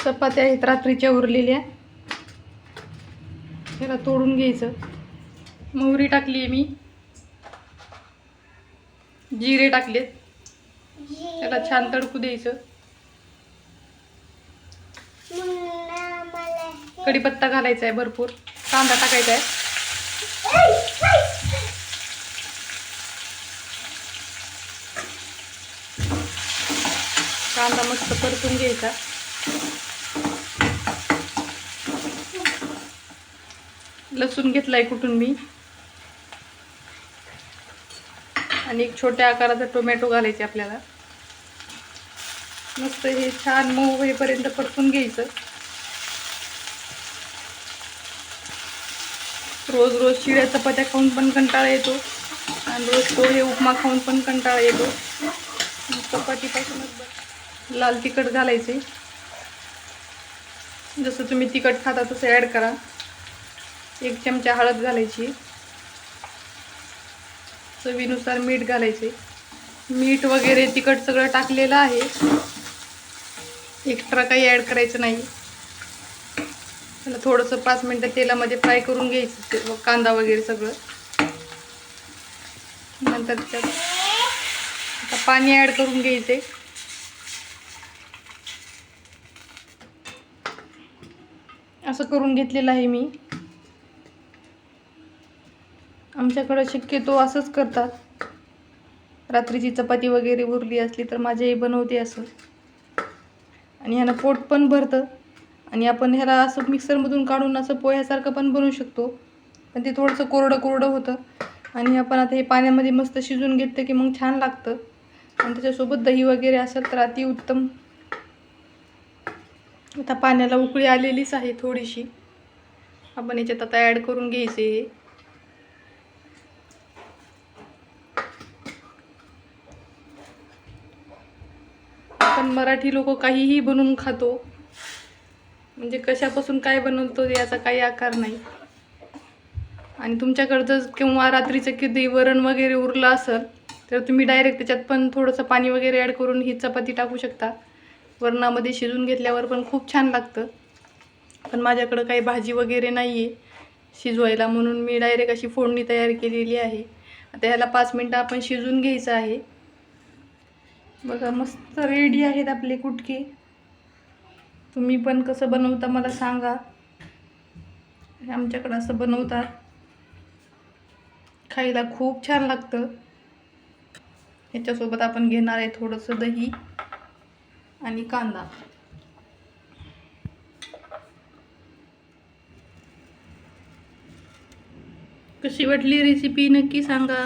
चपात्या आहेत रात्रीच्या उरलेल्या, ह्याला तोडून घ्यायचं. मोहरी टाकली आहे मी, जिरे टाकलेत, त्याला छान तडकू द्यायचं. कढीपत्ता घालायचा आहे भरपूर, कांदा टाकायचा आहे. कांदा मस्त परतून घ्यायचा. लसूण घेतलाय कुठून मी, आणि एक छोट्या आकाराचा टोमॅटो घालायचे आपल्याला. मस्त हे छान मऊ होईपर्यंत परतून घ्यायचं. रोज रोज शिळ्या चपात्या खाऊन पण कंटाळा येतो, आणि रोज पोहे उपमा खाऊन पण कंटाळा येतो. चपातीपासूनच लाल तिखट घालायचे, जसं तुम्ही तिखट खाता तसं ॲड करा. 1 चमचा हळद घालायची, चवीनुसार मीठ घालायचे. मीठ वगैरे तिखट सगळं टाकलेलं आहे, एक्स्ट्रा काही ॲड करायचं नाही. त्याला थोडंसं 5 मिनटं तेलामध्ये फ्राय करून घ्यायचं, कांदा वगैरे सगळं. नंतर त्यात आता पाणी ॲड करून घ्यायचे. असं करून घेतलेलं आहे मी. आमच्याकडं शक्यतो असंच करतात. रात्रीची चपाती वगैरे उरली असली तर माझी आई बनवते असं, आणि ह्यानं पोट पण भरतं. आणि आपण ह्याला असं मिक्सरमधून काढून असं पोह्यासारखं पण बनवू शकतो, पण ते थोडंसं कोरडं कोरडं होतं. आणि आपण आता हे पाण्यामध्ये मस्त शिजून घेतलं की मग छान लागतं. आणि त्याच्यासोबत दही वगैरे असेल तर अतिउत्तम. आता पाण्याला उकळी आलेलीच आहे थोडीशी, आपण याच्यात आता ॲड करून घ्यायचे हे. आपण मराठी लोक काहीही बनवून खातो, म्हणजे कशापासून काय बनवतो याचा काही आकार नाही. आणि तुमच्याकडं जर किंवा रात्रीचं कधी वरण वगैरे उरलं असेल तर तुम्ही डायरेक्ट त्याच्यात पण थोडंसं पाणी वगैरे ॲड करून ही चपाती टाकू शकता. वरणामध्ये शिजून घेतल्यावर पण खूप छान लागतं. पण माझ्याकडं काही भाजी वगैरे नाही आहे शिजवायला, म्हणून मी डायरेक्ट अशी फोडणी तयार केलेली आहे. आता ह्याला 5 मिनटं आपण शिजून घ्यायचं आहे. बघा मस्त रेडी आहेत आपले कुटके. तुम्ही पण कसं बनवता मला सांगा. आमच्याकडं असं बनवतात, खायला खूप छान लागतं. ह्याच्यासोबत आपण घेणार आहे थोडंसं दही आणि कांदा. कशी वाटली रेसिपी नक्की सांगा.